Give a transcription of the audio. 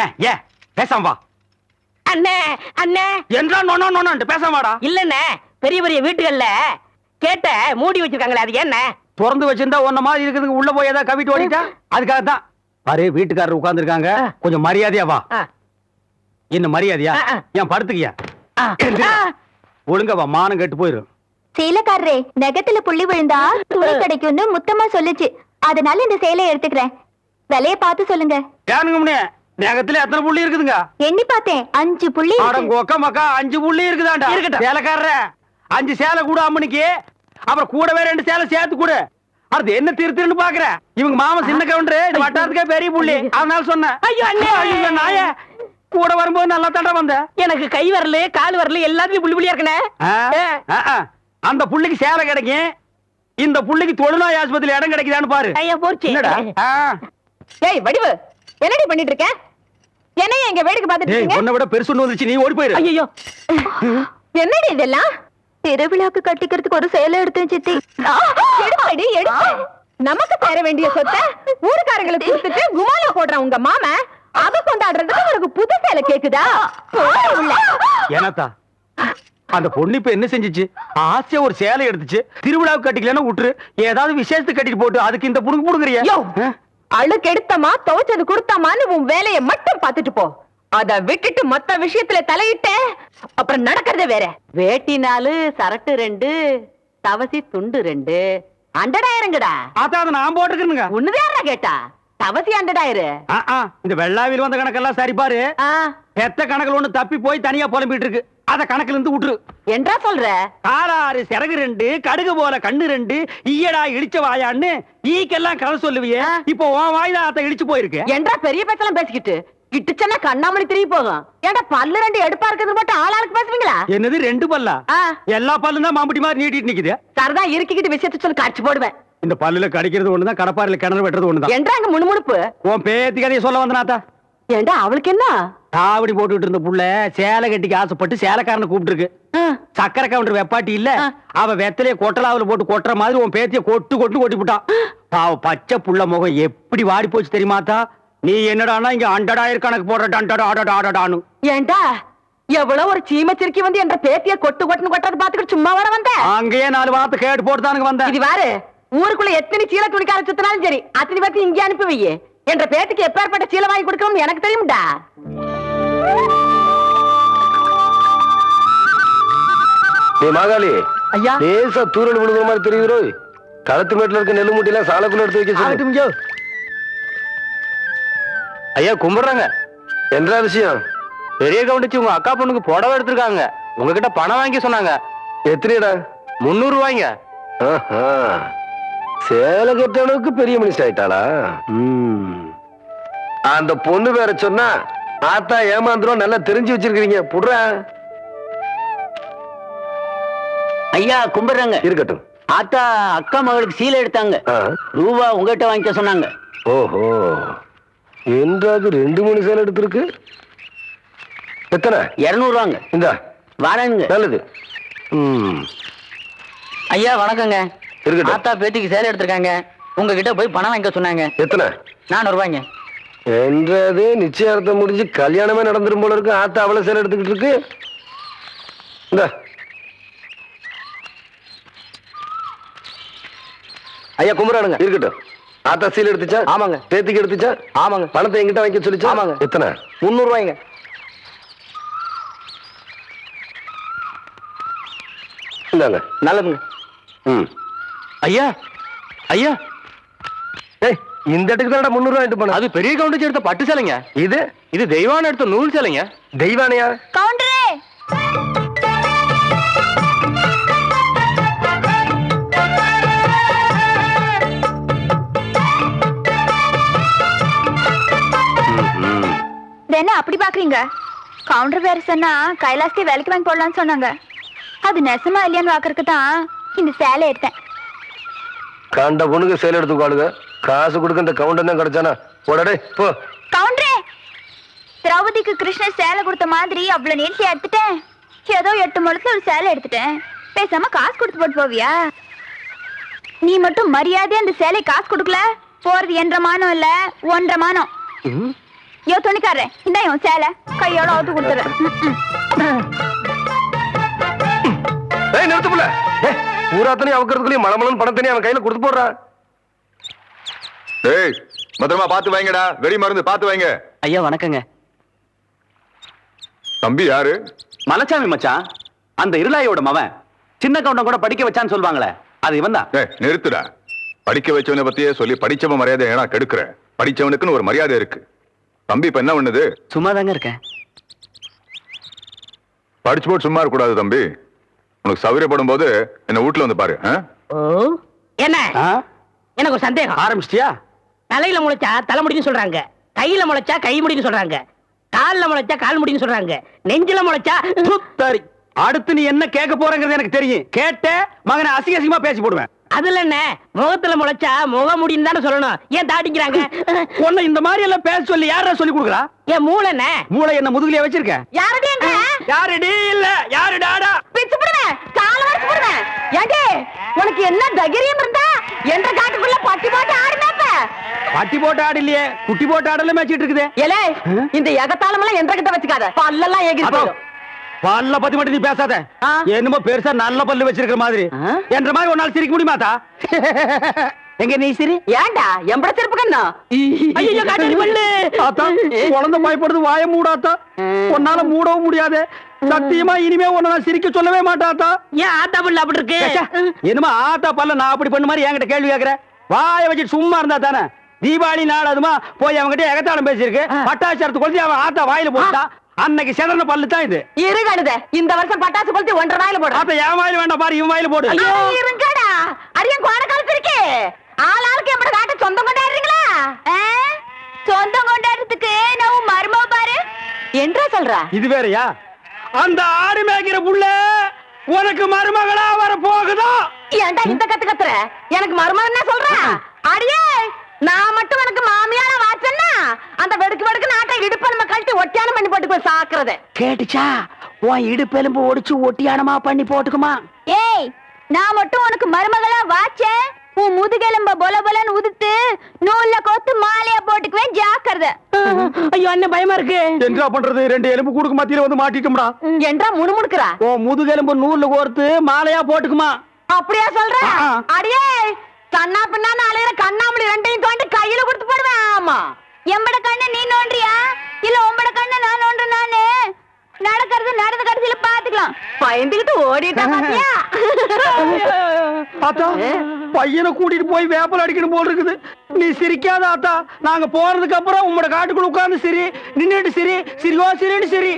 ஏன் ஏன் பேசாம வா. அண்ணே அண்ணே என்றா நோனோ நோனோன்ட்டு பேசாம வாடா. இல்லண்ணே, பெரிய பெரிய வீட்டுகள்ல கேட்ட மூடி வச்சிருக்காங்களே, அது என்ன? திறந்து வச்சிருந்தா ஒன்ன மாதிரி இருக்குதுங்க, உள்ள போய் ஏதாவது கவிட்டு ஓடிட்டா அதுக்காக தான். பாரு வீட்டுக்காரர் உட்கார்ந்து இருக்காங்க, கொஞ்சம் மரியாதையா வா. என்ன மரியாதையா? ஏன் படுத்துக்கியா? ஒழுங்கா வா, மானம் கெட்டு போயிரும். சேலைக்காரரே, நெகத்துல புள்ளி விழுந்தா துணி கிடைக்கும்னு முத்தமா சொல்லுச்சு, அதனால இந்த சேலையை எடுத்துக்கிறேன். விலைய பார்த்து சொல்லுங்க. ஏனுங்க முன்னே நகத்துல எத்தனை புள்ளி இருக்குதுங்க? எண்ணி பார்த்தேன், 5 புள்ளி. கொக்க மக்கா 5 புள்ளி இருக்குதாண்டா. இருக்கட்டும் சேலைக்காரர, 5 சேலை கூட அம்மனிக்கு, அப்புறம் கூடவே 2 சேலை சேர்த்து கூட. அது என்ன திருன்னு பாக்குற? இவங்க மாமா சின்ன கவுண்டரு, இந்த வட்டாரத்துக்கே பெரிய புள்ளி, அதனால சொன்னேன். ஐயோ அண்ணே, ஐயோ நாய, கூட வரும்போது நல்லா தாண்டா வந்த. எனக்கு கை வரல கால் வரல எல்லாத்துலயும் புள்ளி புள்ளியா இருக்கனே. அந்த புள்ளிக்கு சேலை கிடைக்கும், இந்த புள்ளிக்கு தொழுநோய் ஆஸ்பத்திரியில இடம் கிடைக்குதான்னு பாரு. ஐயா போச்சு. என்னடா? ஏய் வடிவு, என்னடி பண்ணிட்டு இருக்க? என்னைய எங்க வேடிக்கை பார்த்துட்டு இருக்கீங்க? உன்னை விட பெருசு வந்துச்சு, நீ ஓடி போயிரு. ஐயோ என்னடி இதெல்லாம்? திருவிழாக்கு கட்டிக்கிறதுக்கு ஒரு சேலை எடுத்தேன் சித்தி. எடுப்படி எடுத்து நமக்கு தர வேண்டிய சொத்தை ஊருக்காரங்களுக்கு கொடுத்துட்டு குமால போடுற உங்க மாமா அத கொண்டாடுறதுக்கு உனக்கு புது சேலை கேக்குதா? ஏனாத்தா அந்த பொண்ணு இப்ப என்ன செஞ்சிச்சு? ஆசையா ஒரு சேலை எடுத்துச்சு, திருவிழாவுக்கு கட்டிக்கலன்னா விட்டுரு, ஏதாவது விசேஷத்துக்கு கட்டிட்டு போட்டு அதுக்கு இந்த புடுங்க புடுங்குறியா? அழுக்கு எடுத்தமா துவைச்சது கொடுத்தாமான்னு உன் வேலையை மட்டும் பார்த்துட்டு போ. அத விட்டுட்டு மொத்த விஷயத்துல தலையிட்ட அப்புறம் நடக்கிறதே வேற. வேட்டி 4, சரட்டு 2, தவசி துண்டு 2, அண்டடாயிரங்கடா. அதான் அதை நான் போட்டுக்கிறேனுங்க. ஒண்ணுதேரா கேட்டா தவசி அண்டடாயிரு. இந்த வெள்ளாவில் வந்த கணக்கெல்லாம் சரி பாரு. பெத்த கணக்குல ஒண்ணு தப்பி போய் தனியா புலம்பிட்டு இருக்கு, அத கணக்குல இருந்து விட்டுரு. என்றா சொல்ற? காலாறு சிறகு 2, கடுகு போல கண்ணு 2, ஈயடா இடிச்ச வாயான்னு ஈக்கெல்லாம் கதை சொல்லுவியே, இப்போ உன் வாயில அத இடிச்சு போயிருக்கு. என்றா பெரிய பேச்செல்லாம் பேசிக்கிட்டு கிட்டுச்சன்னா கண்ணாமணி திரும்பி போகும். ஏன்டா பல்லு 2 எடுப்பா இருக்கிறது மட்டும் ஆளாளுக்கு பேசுவீங்களா? என்னது 2 பல்லா? எல்லா பல்லும் தான் மாம்பட்டி மாதிரி நீட்டிட்டு நிக்குது. சரதான் இருக்கிட்டு விஷயத்தை சொல்லி காட்சி போடுவேன். இந்த பல்லுல கடிக்கிறது ஒண்ணுதான், கடப்பாறையில கிணறு வெட்டுறது ஒண்ணுதான். என்றாங்க முணுமுணுப்பு. உன் பேத்தி கதையை சொல்ல வந்தனாத்தா. ஏண்டா அவளுக்கு என்ன? தாவடி போட்டுட்டு இருந்த புள்ள சேலை கட்டிக்கு ஆசைப்பட்டு சேலைக்காரனை கூப்பிட்டு இருக்கு. சக்கரை கவுண்டர் வெப்பாட்டி இல்ல, அவ வெத்தலைய கொட்டலாவுல போட்டு கொட்டுற மாதிரி உன் பேத்திய கொட்டு கொட்டி விட்டான். பாவ பச்சை புள்ள முகம் எப்படி வாடி போச்சு தெரியுமாத்தா? நீ என்னடானா இங்க அண்டடாயிரம் கணக்கு போடுறான்னு. ஏண்டா எவ்வளவு ஒரு சீமச்சிருக்கி வந்து என்ற பேத்திய கொட்டு கொட்டுன்னு கொட்டது பாத்துக்கிட்டு சும்மா வர வந்த? அங்கேயே 4 வார்த்தை கேட்டு போட்டுதானுங்க வந்த. இது வாரு, ஊருக்குள்ள எத்தனை சீலை துணிக்கார சுத்தினாலும் சரி அத்தனை பேர்த்து இங்கே அனுப்பி வையே. என்ற பேத்துக்கு எப்பேற்பட்ட சீலை வாங்கி கொடுக்கணும்னு எனக்கு தெரியும்டா. மாகாளி ஐயா, லேசா தூரல் விழுகிற மாதிரி தெரியுதோ? களத்து மேட்டுல இருக்க நெல்லு மூட்டையில சாலைக்குள்ள எடுத்து வைக்க சொல்லு. ஐயா கும்பிடுறாங்க. என்ன விஷயம்? பெரிய கவுண்டிச்சு உங்க அக்கா பொண்ணுக்கு புடவை எடுத்திருக்காங்க, உங்ககிட்ட பணம் வாங்கி சொன்னாங்க. எத்தனைடா? 300 ரூபாய்ங்க. சேலை கட்ட அளவுக்கு பெரிய மனுஷன் ஆயிட்டாளா? அந்த பொண்ணு வேற சொன்னா ஆத்தா ஏமாந்துரும், நல்லா தெரிஞ்சு வச்சிருக்கீங்க. புடுற ஐயா கும்பிடுறாங்க. இருக்கட்டும். ஆத்தா அக்கா மகளுக்கு சீலை எடுத்தாங்க, ரூபா உங்ககிட்ட வாங்கிக்க சொன்னாங்க. ஓஹோ, என்றாவது 2-3 சேலை எடுத்திருக்கு. எத்தனை? 200 ரூபாங்க. இந்த வாரங்க. நல்லது. ஐயா வணக்கங்க. இருக்கட்டும். ஆத்தா பேத்திக்கு சேலை எடுத்திருக்காங்க, உங்ககிட்ட போய் பணம் வாங்கிக்க சொன்னாங்க. எத்தனை? 400 ரூபாய்ங்க. என்றது நிச்சயார்த்தம் முடிஞ்சு கல்யாணமே நடந்துரும் போல இருக்கு. ஆத்தா அவ்வளவு சேலை எடுத்துக்கிட்டு இருக்கு. இந்த ஐயா கும்பிடுறானுங்க. இருக்கட்டும். ஆத்தா சீலை எடுத்துச்சா? ஆமாங்க. பேத்திக்கு எடுத்துச்சா? ஆமாங்க. பணத்தை எங்கிட்ட வாங்கி சொல்லிச்சா? ஆமாங்க. எத்தனை? 300 ரூபாய்ங்க. இந்தாங்க. நல்லதுங்க. ஐயா ஐயா, இந்த இடத்துக்கு தான் 300 ரூபாய் எடுத்து போன. அது பெரிய கவுண்டர் எடுத்த பட்டு சேலைங்க. இது தெய்வான எடுத்த நூல் சேலைங்க. தெய்வானையா? கவுண்டரே, என்ன அப்படி பாக்குறீங்க? கவுண்டர் வேற சொன்னா கைலாசத்தை வேலைக்கு வாங்கி போடலான்னு சொன்னாங்க. அது நெசமா இல்லையான்னு பாக்குறதுக்கு தான் இந்த சேலை எடுத்தேன். கண்ட பொண்ணுக்கு சேலை எடுத்துக்காளுங்க, காசு கொடுக்க இந்த கவுண்டர் தான் கிடைச்சானா? போடடே போ. கவுண்டரே, திரௌபதிக்கு கிருஷ்ணர் சேலை கொடுத்த மாதிரி அவ்வளவு நீட்சியா எடுத்துட்டேன். ஏதோ 8 முழத்துல ஒரு சேலை எடுத்துட்டேன். பேசாம காசு கொடுத்து போட்டு போவியா? நீ மட்டும் மரியாதையா அந்த சேலை காசு கொடுக்கல, போறது 1.5 மானம் இல்ல 1.5 மானம். யோ துணிக்காரன் இந்த இவன் சேலை கையோட அவுத்து கொடுத்துறேன். ஏய் நிறுத்துப்புல பூராத்தனையும் அவக்கிறதுக்குள்ளேயும் மலமலன் பணத்தனையும் அவன் கையில கொடுத்து போடுறான். ஏய் பத்திரமா பாத்து வைங்கடா, வெடி மருந்து பாத்து வைங்க. ஐயா வணக்கங்க. தம்பி யாரு? மலைச்சாமி மச்சான், அந்த இருளாயோட மவன். சின்ன கவுண்டம் கூட படிக்க வச்சான்னு சொல்லுவாங்களே, அது இவன் தான். ஏய் நிறுத்துடா. படிக்க வச்சவனை பத்தியே சொல்லி படிச்சவன் மரியாதை ஏன்னா கெடுக்கிற. படிச்சவனுக்குன்னு ஒரு மரியாதை இருக்கு. தம்பி இப்ப என்ன பண்ணுது? சும்மா தாங்க இருக்கேன். படிச்சு போட்டு சும்மா இருக்க கூடாது தம்பி. உனக்கு சௌகரியப்படும் போது என்ன வீட்டுல வந்து பாரு. ஓ என்ன எனக்கு ஒரு சந்தேகம். ஆரம்பிச்சிட்டியா? தலையில முளைச்சா தலைமுடின்னு சொல்றாங்க, கையில முளைச்சா கை முடின்னு சொல்றாங்க, கால்ல முளைச்சா கால் முடின்னு சொல்றாங்க, நெஞ்சில முளைச்சா சரி, அடுத்து நீ என்ன கேட்க போறங்கிறது எனக்கு தெரியும். கேட்ட மகனை அசிங்க அசிங்கமா பேசி போடுவேன். அதுல என்ன முகத்துல முளைச்சா முக முடின்னு தானே சொல்லணும். ஏன் தாட்டிக்கிறாங்க? உன்னை இந்த மாதிரி எல்லாம் பேச சொல்லி யாரா சொல்லி கொடுக்குறா? ஏன் மூளை என்ன? மூளை என்ன முதுகுலயே வச்சிருக்க? யாரடி எங்க? யாருடி இல்ல யாரு டாடா? பிச்சு போடுவேன், கால வரைச்சு போடுவேன். ஏண்டி உனக்கு என்ன தைரியம் இருந்தா என்ற காட்டுக்குள்ள பட்டி போட்டு ஆடுனாப்ப? பட்டி போட்டு ஆடு இல்லையே, குட்டி போட்டு ஆடல மேய்ச்சிட்டு இருக்குது. ஏலே இந்த எகத்தாளம் எல்லாம் என்ற கிட்ட வச்சுக்காத, பல்லெல்லாம் ஏகி போயிடும். பல்ல பத்தி மட்டும் நீ பேசாத. ஆ. என்னமோ பெருசா நல்ல பல்லு வச்சிருக்கிற மாதிரி. ஆ? என்ற மாதிரி ஒரு நாள் சிரிக்க முடியுமாத்தா? எங்க நீ சிரி? ஏண்டா எம்பட செருப்பு கண்ணா? ஐயோ காட்டடி பல்லு. ஆத்தா, குழந்தை பயப்படுது, வாய மூடாத்தா. உன்னால மூடவும் முடியாது. சத்தியமா இனிமே உன்னை நான் சிரிக்க சொல்லவே மாட்டாத்தா. ஏன் ஆத்தா பல்லு அப்படி இருக்கு? என்னமா ஆத்தா பல்ல நான் அப்படி பண்ண மாதிரி என்கிட்ட கேள்வி கேக்குற? வாய வச்சுட்டு சும்மா இருந்தா தானே. தீபாவளி நாள் அதுமா போய் அவன்கிட்ட எகத்தாளம் பேசியிருக்கு. பட்டாசரத்து கொளுத்தி அவன் ஆத்தா வாயில போட்டா. அன்னைக்கு செதறன பல்லு தான் இது. இருங்கடுத இந்த வருஷம் பட்டாசு கொளுத்தி 1.5 நாயில போடு. ஆத்தா என் வாயில வேண்டாம் பாரு, இவன் வாயில போடு. ஐயோ இருங்கடா, அரியன் கோட காலத்திருக்கு. ஆளாளுக்கு எம்பட காட்ட சொந்தம் கொண்டாடுறீங்களா? சொந்தம் கொண்டாடுறதுக்கு நான் மருமவ பாரு என்றா சொல்றா? இது வேறயா? அந்த ஆடு மேய்க்கிற புள்ள உனக்கு மருமகளா வர போகுதா? ஏன்டா இந்த கத்து கத்துற? எனக்கு மருமகன் என்ன சொல்ற? அடியே நான் மட்டும் எனக்கு மாமியார வாச்சன்னா அந்த வெடுக்கு வெடுக்கு நாட்டை இடுப்ப நம்ம கழட்டி ஒட்டியானம் பண்ணி போட்டு போய் சாக்குறது. கேட்டுச்சா? உன் இடுப்பெலும்பு ஒடிச்சு ஒட்டியானமா பண்ணி போட்டுக்குமா? ஏய் நான் மட்டும் உனக்கு மருமகளா வாச்சேன், உன் முதுகெலும்ப பொல பொலன்னு உதுத்து நூல்ல கோத்து மாலையா போட்டுக்குவேன், ஜாக்கிரதை. ஐயோ அண்ணன் பயமா இருக்கு. என்ன பண்றது? 2 எலும்பு கூடுக்கு மத்தியில வந்து மாட்டிட்டோம்டா. என்றா முணுமுணுக்குறா? ஓ முதுகெலும்பு நூல்ல கோர்த்து மாலையா போட்டுக்குமா? அப்படியா சொல்ற? ஆ. அடியே கண்ணா பின்னான்னு அலையிற கண்ணாமணி 2ஐயும் தோண்டி கையில கொடுத்து போடுவேன். ஆமா எம்பட கண்ணு நீ நோண்டியா இல்ல உம்பட கண்ணு நான் நோண்டு? நானு நடக்கிறது நடந்த கடைசியில பாத்துக்கலாம். பயந்துகிட்டு ஓடிட்டா பாத்தியா? ஆத்தா, பையனை கூட்டிட்டு போய் வேப்பல் அடிக்கணும் போல் இருக்குது. நீ சிரிக்காத ஆத்தா. நாங்க போனதுக்கு அப்புறம் உங்களோட காட்டுக்குள்ள உட்கார்ந்து சிரி, நின்னுட்டு சிரி, சிரிவா சிரின்னு சிரி.